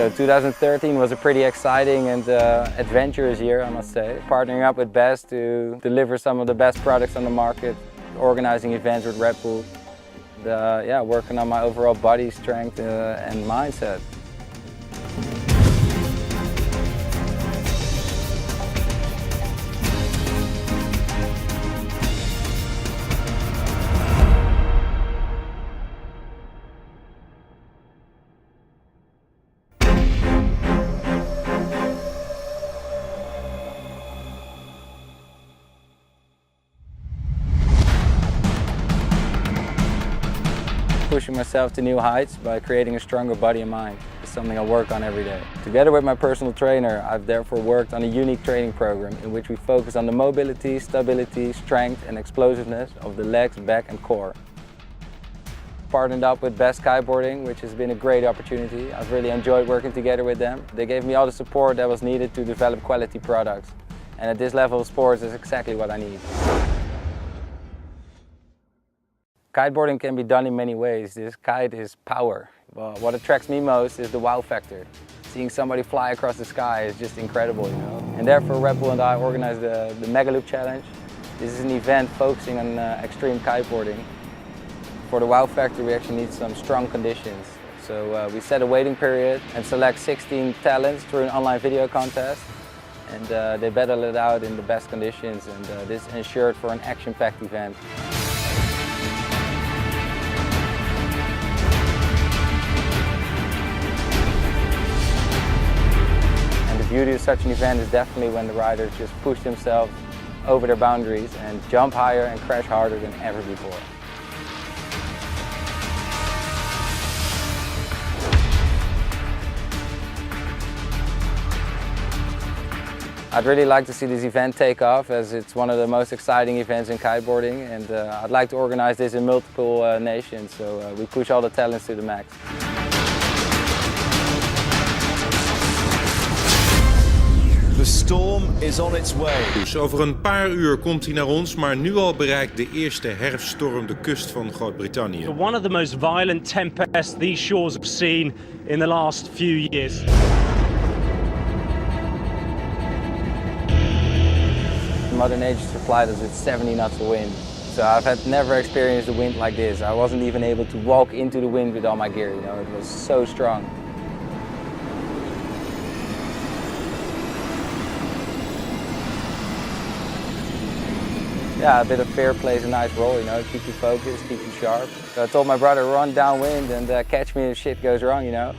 So 2013 was a pretty exciting and adventurous year, I must say. Partnering up with Best to deliver some of the best products on the market, organizing events with Red Bull, working on my overall body strength and mindset. Pushing myself to new heights by creating a stronger body and mind is something I work on every day. Together with my personal trainer, I've therefore worked on a unique training program in which we focus on the mobility, stability, strength and explosiveness of the legs, back and core. Partnered up with Best Kiteboarding, which has been a great opportunity. I've really enjoyed working together with them. They gave me all the support that was needed to develop quality products. And at this level of sports is exactly what I need. Kiteboarding can be done in many ways. This kite is power. Well, what attracts me most is the wow factor. Seeing somebody fly across the sky is just incredible, you know. And therefore Red Bull and I organized the Mega Loop Challenge. This is an event focusing on extreme kiteboarding. For the wow factor we actually need some strong conditions. So we set a waiting period and select 16 talents through an online video contest. And they battle it out in the best conditions, and this ensured for an action-packed event. The beauty of such an event is definitely when the riders just push themselves over their boundaries and jump higher and crash harder than ever before. I'd really like to see this event take off, as it's one of the most exciting events in kiteboarding, and I'd like to organize this in multiple nations, so we push all the talents to the max. The storm is on its way. Dus over een paar uur komt hij naar ons, maar nu al bereikt de eerste herfststorm de kust van Groot-Brittannië. One of the most violent tempests these shores have seen in the last few years. Mother Nature supplied us with 70 knots of wind. So I've never experienced a wind like this. I wasn't even able to walk into the wind with all my gear, you know, it was so strong. Yeah, a bit of fear plays a nice role, you know, keep you focused, keep you sharp. So I told my brother, run downwind and catch me if shit goes wrong, you know.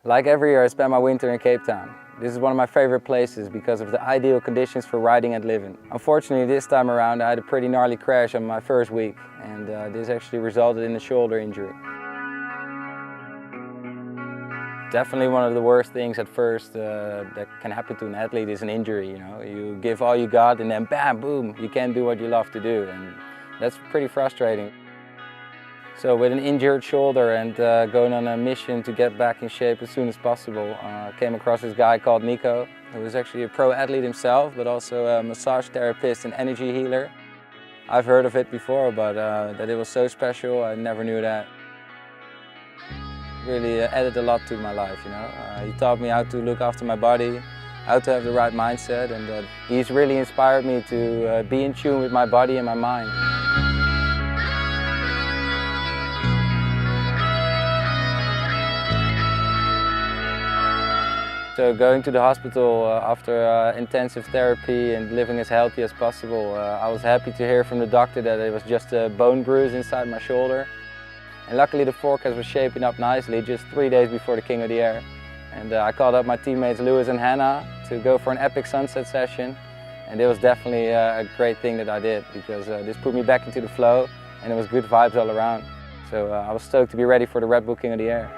Like every year, I spend my winter in Cape Town. This is one of my favorite places because of the ideal conditions for riding and living. Unfortunately, this time around, I had a pretty gnarly crash on my first week, and this actually resulted in a shoulder injury. Definitely one of the worst things at first that can happen to an athlete is an injury, you know. You give all you got and then bam, boom, you can't do what you love to do, and that's pretty frustrating. So with an injured shoulder and going on a mission to get back in shape as soon as possible, I came across this guy called Nico, who was actually a pro athlete himself, but also a massage therapist and energy healer. I've heard of it before, but that it was so special, I never knew that. Really added a lot to my life, you know. He taught me how to look after my body, how to have the right mindset, and he's really inspired me to be in tune with my body and my mind. So going to the hospital after intensive therapy and living as healthy as possible, I was happy to hear from the doctor that it was just a bone bruise inside my shoulder. And luckily the forecast was shaping up nicely just 3 days before the King of the Air. And I called up my teammates Lewis and Hannah to go for an epic sunset session. And it was definitely a great thing that I did, because this put me back into the flow and it was good vibes all around. So I was stoked to be ready for the Red Bull King of the Air.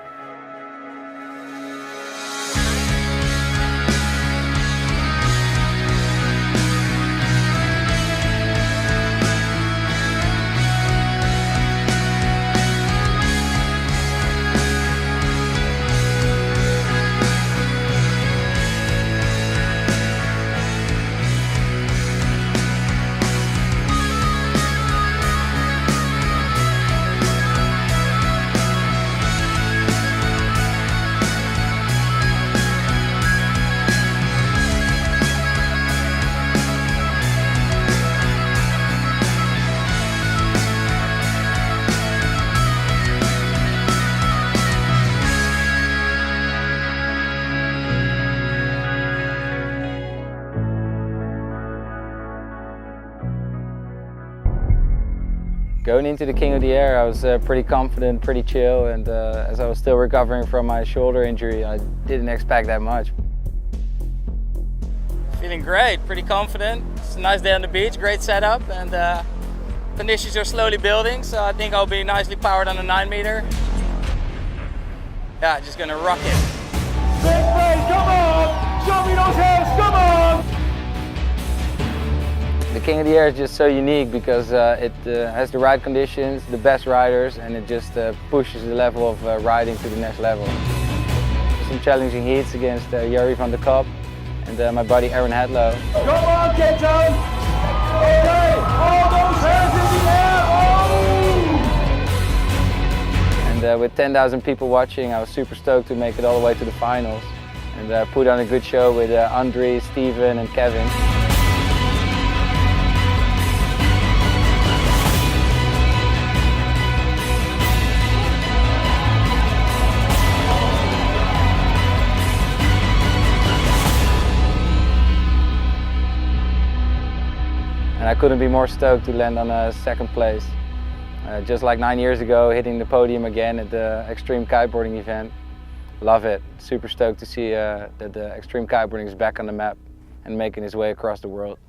Going into the King of the Air, I was pretty confident, pretty chill, and as I was still recovering from my shoulder injury, I didn't expect that much. Feeling great, pretty confident. It's a nice day on the beach, great setup, and conditions are slowly building, so I think I'll be nicely powered on the 9 meter. Yeah, just gonna rock it. Big play, come on! Show me those hands, come on! The King of the Air is just so unique because it has the right conditions, the best riders, and it just pushes the level of riding to the next level. Some challenging heats against Jari van der Kop and my buddy Aaron Hadlow. Come on, Kenton! Okay, all those hands in the air! Oh! And with 10,000 people watching, I was super stoked to make it all the way to the finals and put on a good show with Andre, Steven and Kevin. And I couldn't be more stoked to land on a second place. Just like 9 years ago, hitting the podium again at the extreme kiteboarding event. Love it. Super stoked to see that the extreme kiteboarding is back on the map and making its way across the world.